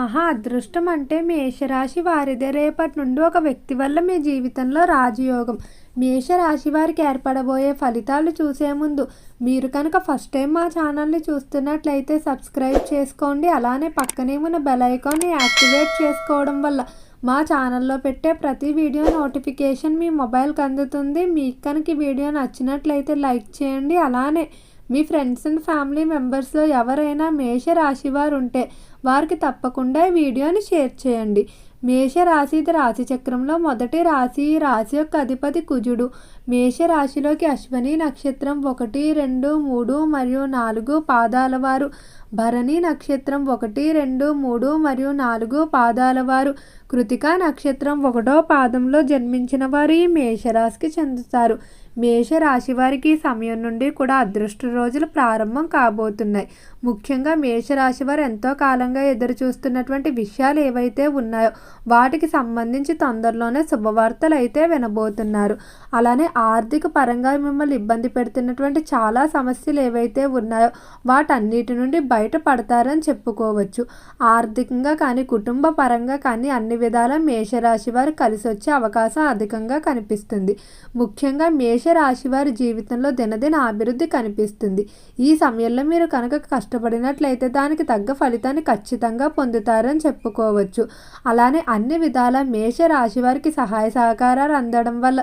మహా అదృష్టం అంటే మేషరాశి వారిదే. రేపటి నుండి ఒక వ్యక్తి వల్ల మీ జీవితంలో రాజయోగం. మేషరాశి వారికి ఏర్పడబోయే ఫలితాలు చూసే ముందు మీరు కనుక ఫస్ట్ టైం మా ఛానల్ని చూస్తున్నట్లయితే సబ్స్క్రైబ్ చేసుకోండి. అలానే పక్కనే ఉన్న బెల్ ఐకాన్ని యాక్టివేట్ చేసుకోవడం వల్ల మా ఛానల్లో పెట్టే ప్రతి వీడియో నోటిఫికేషన్ మీ మొబైల్కి అందుతుంది. మీకు కనుక ఈ వీడియో నచ్చినట్లయితే లైక్ చేయండి. అలానే మీ ఫ్రెండ్స్ అండ్ ఫ్యామిలీ మెంబర్స్లో ఎవరైనా మేషరాశి వారు ఉంటే వారికి తప్పకుండా ఈ వీడియోని షేర్ చేయండి. మేషరాశి రాశి చక్రంలో మొదటి రాశి. ఈ రాశి యొక్క అధిపతి కుజుడు. మేషరాశిలోకి అశ్వని నక్షత్రం 1, 2, 3 మరియు 4 పాదాల వారు, భరణి నక్షత్రం 1, 2, 3 మరియు 4 పాదాల వారు, కృతికా నక్షత్రం 1వ పాదంలో జన్మించిన వారు ఈ మేషరాశికి చెందుతారు. మేషరాశి వారికి ఈ సమయం నుండి కూడా అదృష్ట రోజులు ప్రారంభం కాబోతున్నాయి. ముఖ్యంగా మేషరాశి వారు ఎంతో కాలంగా ఎదురు చూస్తున్నటువంటి విషయాలు ఏవైతే ఉన్నాయో వాటికి సంబంధించి తొందరలోనే శుభవార్తలు అయితే వినబోతున్నారు. అలానే ఆర్థిక పరంగా మిమ్మల్ని ఇబ్బంది పెడుతున్నటువంటి చాలా సమస్యలు ఏవైతే ఉన్నాయో వాటన్నిటి నుండి బయటపడతారని చెప్పుకోవచ్చు. ఆర్థికంగా కానీ కుటుంబ పరంగా కానీ అన్ని విధాల మేషరాశి వారు కలిసి వచ్చే అవకాశం అధికంగా కనిపిస్తుంది. ముఖ్యంగా మేషరాశి వారి జీవితంలో దినదిన అభివృద్ధి కనిపిస్తుంది. ఈ సమయంలో మీరు కనుక కష్టపడినట్లయితే దానికి తగ్గ ఫలితాన్ని ఖచ్చితంగా పొందుతారని చెప్పుకోవచ్చు. అలానే అన్ని విధాల మేషరాశి వారికి సహాయ సహకారాలు అందడం వల్ల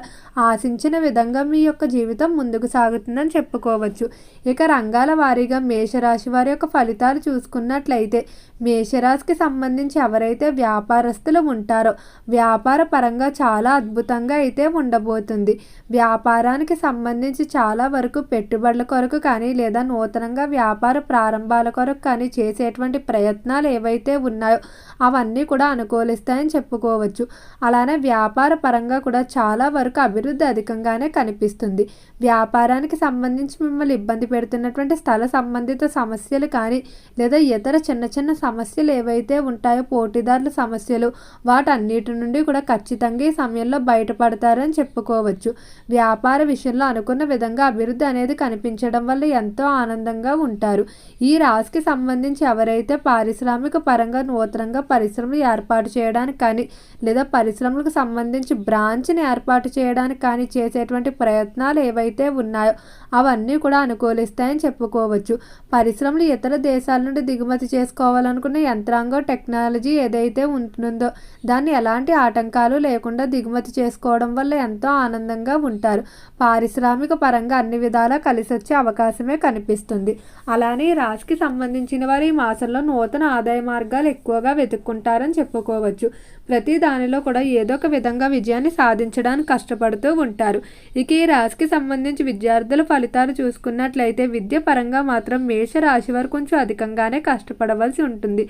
ఆశించిన విధంగా మీ యొక్క జీవితం ముందుకు సాగుతుందని చెప్పుకోవచ్చు. ఇక రంగాల వారీగా మేషరాశి వారి యొక్క ఫలితాలు చూసుకున్నట్లయితే మేషరాశికి సంబంధించి ఎవరైతే వ్యాపారస్తులు ఉంటారో వ్యాపార పరంగా చాలా అద్భుతంగా అయితే ఉండబోతుంది. వ్యాపారానికి సంబంధించి చాలా వరకు పెట్టుబడుల కొరకు కానీ లేదా నూతనంగా వ్యాపార ప్రారంభాల కొరకు కానీ చేసేటువంటి ప్రయత్నాలు ఏవైతే ఉన్నాయో అవన్నీ కూడా అనుకూలిస్తాయని చెప్పుకోవచ్చు. అలానే వ్యాపార పరంగా కూడా చాలా వరకు అభివృద్ధి అధికంగానే కనిపిస్తుంది. వ్యాపారానికి సంబంధించి మిమ్మల్ని ఇబ్బంది పెడుతున్నటువంటి స్థల సంబంధిత సమస్యలు కానీ లేదా ఇతర చిన్న చిన్న సమస్యలు ఏవైతే ఉంటాయో పోటీదారుల సమస్యలు వాటన్నిటి నుండి కూడా ఖచ్చితంగా ఈ సమయంలో బయటపడతారని చెప్పుకోవచ్చు. వ్యాపార విషయంలో అనుకున్న విధంగా అభివృద్ధి అనేది కనిపించడం వల్ల ఎంతో ఆనందంగా ఉంటారు. ఈ రాశికి సంబంధించి ఎవరైతే పారిశ్రామిక పరంగా నూతనంగా పరిశ్రమలు ఏర్పాటు చేయడానికి కానీ లేదా పరిశ్రమలకు సంబంధించి బ్రాంచ్ని ఏర్పాటు చేయడానికి కానీ చేసేటువంటి ప్రయత్నాలు ఏవైతే ఉన్నాయో అవన్నీ కూడా అనుకూలిస్తాయని చెప్పుకోవచ్చు. పరిశ్రమలు ఇతర దేశాల నుండి దిగుమతి చేసుకోవాలనుకున్న యంత్రాంగం టెక్నాలజీ ఏదైతే ఉంటుందో దాన్ని ఎలాంటి ఆటంకాలు లేకుండా దిగుమతి చేసుకోవడం వల్ల ఎంతో ఆనందంగా ఉంటారు. పారిశ్రామిక పరంగా అన్ని విధాలా కలిసి వచ్చే అవకాశమే కనిపిస్తుంది. అలానే ఈ రాశికి సంబంధించిన వారు ఈ మాసంలో నూతన ఆదాయ మార్గాలు ఎక్కువగా వెతుక్కుంటారని చెప్పుకోవచ్చు. ప్రతి దానిలో కూడా ఏదో ఒక విధంగా విజయాన్ని సాధించడానికి కష్టపడుతూ ఉంటారు. ఇక ఈ రాశికి సంబంధించి విద్యార్థుల ఫలితాలు చూసుకున్నట్లయితే విద్య పరంగా మాత్రం మేషరాశి వారు కొంచెం అధికంగానే కష్టపడవలసి ఉంటుంది.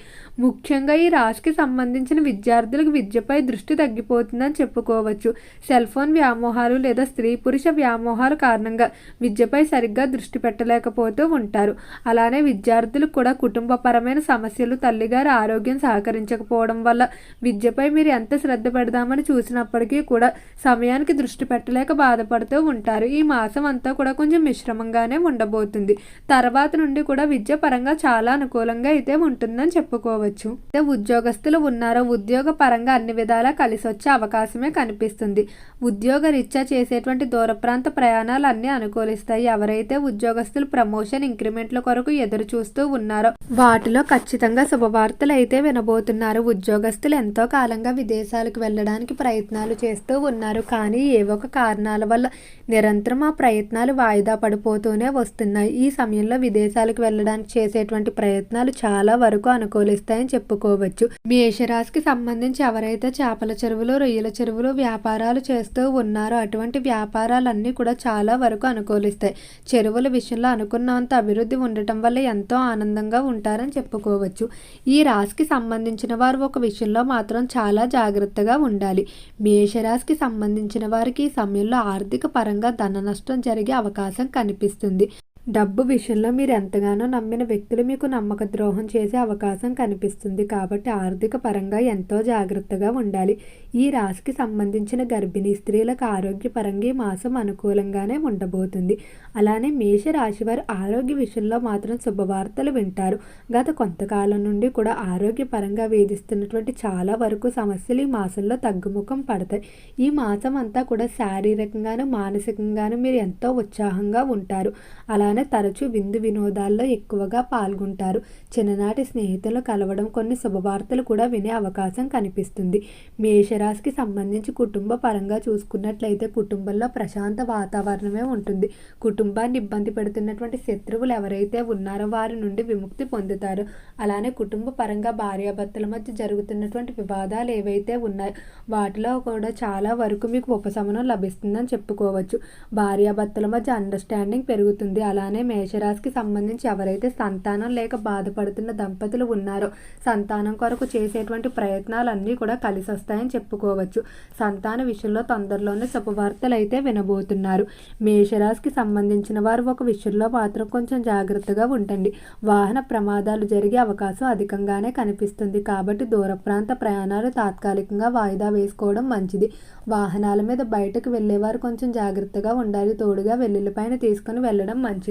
ముఖ్యంగా ఈ రాశికి సంబంధించిన విద్యార్థులకు విద్యపై దృష్టి తగ్గిపోతుందని చెప్పుకోవచ్చు. సెల్ ఫోన్ వ్యామోహాలు లేదా స్త్రీ పురుష వ్యామోహాల కారణంగా విద్యపై సరిగ్గా దృష్టి పెట్టలేకపోతూ ఉంటారు. అలానే విద్యార్థులకు కూడా కుటుంబపరమైన సమస్యలు, తల్లిగారి ఆరోగ్యం సహకరించకపోవడం వల్ల విద్యపై మీరు ఎంత శ్రద్ధ పెడదామని చూసినప్పటికీ కూడా సమయానికి దృష్టి పెట్టలేక బాధపడుతూ ఉంటారు. ఈ మాసం అంతా కూడా కొంచెం మిశ్రమంగానే ఉండబోతుంది. తర్వాత నుండి కూడా విద్య పరంగా చాలా అనుకూలంగా అయితే ఉంటుందని చెప్పుకోవచ్చు. ఉద్యోగస్తులు ఉన్నారో ఉద్యోగ పరంగా అన్ని విధాలా కలిసి వచ్చే అవకాశమే కనిపిస్తుంది. ఉద్యోగ రీత్యా చేసేటువంటి దూర ప్రాంత ప్రయాణాలు అన్నీ అనుకూలిస్తాయి. ఎవరైతే ఉద్యోగస్తులు ప్రమోషన్ ఇంక్రిమెంట్ల కొరకు ఎదురు చూస్తూ ఉన్నారో వాటిలో ఖచ్చితంగా శుభవార్తలు అయితే వినబోతున్నారు. ఉద్యోగస్తులు ఎంతో కాలంగా విదేశాలకు వెళ్ళడానికి ప్రయత్నాలు చేస్తూ ఉన్నారు. కానీ ఏవో ఒక కారణాల వల్ల నిరంతరం ఆ ప్రయత్నాలు వాయిదా పడిపోతూనే వస్తున్నాయి. ఈ సమయంలో విదేశాలకు వెళ్ళడానికి చేసేటువంటి ప్రయత్నాలు చాలా వరకు అనుకూలిస్తాయని చెప్పుకోవచ్చు. మేషరాశికి సంబంధించి ఎవరైతే చేపల చెరువులు, రొయ్యల చెరువులు వ్యాపారాలు చేస్తూ ఉన్నారో అటువంటి వ్యాపారాలన్నీ కూడా చాలా వరకు అనుకూలిస్తాయి. చెరువుల విషయంలో అనుకున్నంత అభివృద్ధి ఉండటం వల్ల ఎంతో ఆనందంగా ఉంటారని చెప్పుకోవచ్చు. ఈ రాశికి సంబంధించిన వారు ఒక విషయంలో మాత్రం చాలా జాగ్రత్తగా ఉండాలి. మేషరాశికి సంబంధించిన వారికి ఈ సమయంలో ఆర్థిక పరంగా ధన నష్టం జరిగే అవకాశం కనిపిస్తుంది. డబ్బు విషయంలో మీరు ఎంతగానో నమ్మిన వ్యక్తులు మీకు నమ్మక ద్రోహం చేసే అవకాశం కనిపిస్తుంది. కాబట్టి ఆర్థిక పరంగా ఎంతో జాగ్రత్తగా ఉండాలి. ఈ రాశికి సంబంధించిన గర్భిణీ స్త్రీలకు ఆరోగ్యపరంగా ఈ మాసం అనుకూలంగానే ఉండబోతుంది. అలానే మేషరాశి వారు ఆరోగ్య విషయంలో మాత్రం శుభవార్తలు వింటారు. గత కొంతకాలం నుండి కూడా ఆరోగ్యపరంగా వేధిస్తున్నటువంటి చాలా వరకు సమస్యలు ఈ మాసంలో తగ్గుముఖం పడతాయి. ఈ మాసం అంతా కూడా శారీరకంగాను మానసికంగాను మీరు ఎంతో ఉత్సాహంగా ఉంటారు. అలానే తరచూ విందు వినోదాల్లో ఎక్కువగా పాల్గొంటారు. చిన్ననాటి స్నేహితులు కలవడం, కొన్ని శుభవార్తలు కూడా వినే అవకాశం కనిపిస్తుంది. మేషరాశికి సంబంధించి కుటుంబ పరంగా చూసుకున్నట్లయితే కుటుంబంలో ప్రశాంత వాతావరణమే ఉంటుంది. కుటుంబాన్ని ఇబ్బంది పెడుతున్నటువంటి శత్రువులు ఎవరైతే ఉన్నారో వారి నుండి విముక్తి పొందుతారు. అలానే కుటుంబ పరంగా భార్యాభర్తల మధ్య జరుగుతున్నటువంటి వివాదాలు ఏవైతే ఉన్నాయో వాటిలో కూడా చాలా వరకు మీకు ఉపశమనం లభిస్తుందని చెప్పుకోవచ్చు. భార్యాభర్తల మధ్య అండర్స్టాండింగ్ పెరుగుతుంది. అలానే మేషరాశికి సంబంధించి ఎవరైతే సంతానం లేక బాధపడుతున్న దంపతులు ఉన్నారో సంతానం కొరకు చేసేటువంటి ప్రయత్నాలన్నీ కూడా కలిసి వస్తాయని చెప్పుకోవచ్చు. సంతాన విషయంలో తొందరలోనే శుభవార్తలు అయితే వినబోతున్నారు. మేషరాశికి సంబంధించిన వారు ఒక విషయంలో మాత్రం కొంచెం జాగ్రత్తగా ఉండండి. వాహన ప్రమాదాలు జరిగే అవకాశం అధికంగానే కనిపిస్తుంది. కాబట్టి దూర ప్రాంత ప్రయాణాలు తాత్కాలికంగా వాయిదా వేసుకోవడం మంచిది. వాహనాల మీద బయటకు వెళ్ళేవారు కొంచెం జాగ్రత్తగా ఉండాలి. తోడుగా వెల్లుల్లిపైన తీసుకుని వెళ్ళడం మంచిది.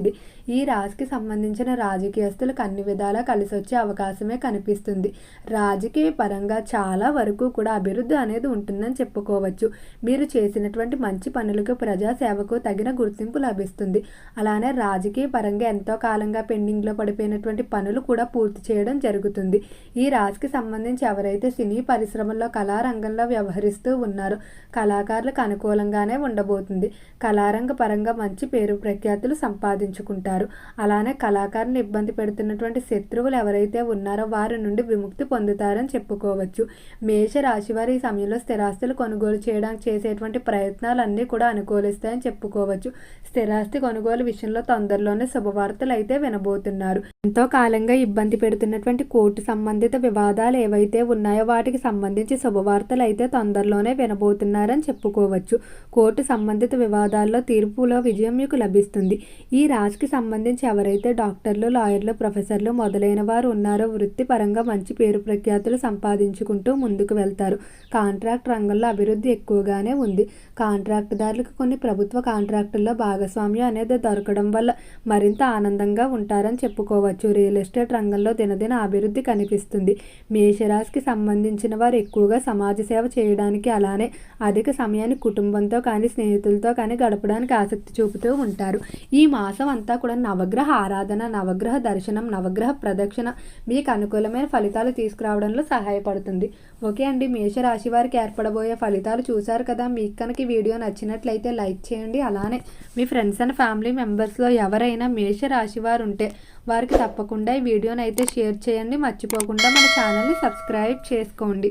ఈ రాశికి సంబంధించిన రాజకీయస్తులకు అన్ని విధాలా కలిసి వచ్చే అవకాశమే కనిపిస్తుంది. రాజకీయ పరంగా చాలా వరకు కూడా అభివృద్ధి అనేది ఉంటుందని చెప్పుకోవచ్చు. మీరు చేసినటువంటి మంచి పనులకు ప్రజాసేవకు తగిన గుర్తింపు లభిస్తుంది. అలానే రాజకీయ పరంగా ఎంతో కాలంగా పెండింగ్లో పడిపోయినటువంటి పనులు కూడా పూర్తి చేయడం జరుగుతుంది. ఈ రాశికి సంబంధించి ఎవరైతే సినీ పరిశ్రమల్లో కళారంగంలో వ్యవహరిస్తూ ఉన్నారో కళాకారులకు అనుకూలంగానే ఉండబోతుంది. కళారంగ పరంగా మంచి పేరు ప్రఖ్యాతులు సంపాదించుకుంటారు. అలానే కళాకారుని ఇబ్బంది పెడుతున్నటువంటి శత్రువులు ఎవరైతే ఉన్నారో వారి నుండి విముక్తి పొందుతారని చెప్పుకోవచ్చు. మేషరాశి వారి ఈ సమయంలో స్థిరాస్తులు కొనుగోలు చేయడానికి చేసేటువంటి ప్రయత్నాలన్నీ కూడా అనుకూలిస్తాయని చెప్పుకోవచ్చు. స్థిరాస్తి కొనుగోలు విషయంలో తొందరలోనే శుభవార్తలు అయితే వినబోతున్నారు. ఎంతో కాలంగా ఇబ్బంది పెడుతున్నటువంటి కోర్టు సంబంధిత వివాదాలు ఏవైతే ఉన్నాయో వాటికి సంబంధించి శుభవార్తలు అయితే తొందరలోనే వినబోతున్నారని చెప్పుకోవచ్చు. కోర్టు సంబంధిత వివాదాల్లో తీర్పులో విజయం మీకు లభిస్తుంది. ఈ రాశికి సంబంధించి ఎవరైతే డాక్టర్లు, లాయర్లు, ప్రొఫెసర్లు మొదలైన వారు ఉన్నారో వృత్తిపరంగా మంచి పేరు ప్రఖ్యాతులు సంపాదించుకుంటూ ముందుకు వెళ్తారు. కాంట్రాక్ట్ రంగంలో అభివృద్ధి ఎక్కువగానే ఉంది. కాంట్రాక్టుదారులకు కొన్ని ప్రభుత్వ కాంట్రాక్టుల్లో భాగస్వామ్యం అనేది దొరకడం వల్ల మరింత ఆనందంగా ఉంటారని చెప్పుకోవచ్చు. రియల్ ఎస్టేట్ రంగంలో దినదిన అభివృద్ధి కనిపిస్తుంది. మేషరాశికి సంబంధించిన వారు ఎక్కువగా సమాజ సేవ చేయడానికి అలానే అధిక సమయాన్ని కుటుంబంతో కానీ స్నేహితులతో కానీ గడపడానికి ఆసక్తి చూపుతూ ఉంటారు. ఈ మాసం అంతా కూడా నవగ్రహ ఆరాధన, నవగ్రహ దర్శనం, నవగ్రహ ప్రదక్షిణ మీకు అనుకూలమైన ఫలితాలు తీసుకురావడంలో సహాయపడుతుంది. ఓకే అండి, మేషరాశి వారికి ఏర్పడబోయే ఫలితాలు చూశారు కదా. మీకు కనుక ఈ వీడియో నచ్చినట్లయితే లైక్ చేయండి. అలానే మీ ఫ్రెండ్స్ అండ్ ఫ్యామిలీ మెంబర్స్లో ఎవరైనా మేషరాశి వారు ఉంటే వారికి తప్పకుండా ఈ వీడియోని అయితే షేర్ చేయండి. మర్చిపోకుండా మన ఛానల్ని సబ్స్క్రైబ్ చేసుకోండి.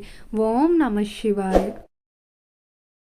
ఓం నమః శివాయ.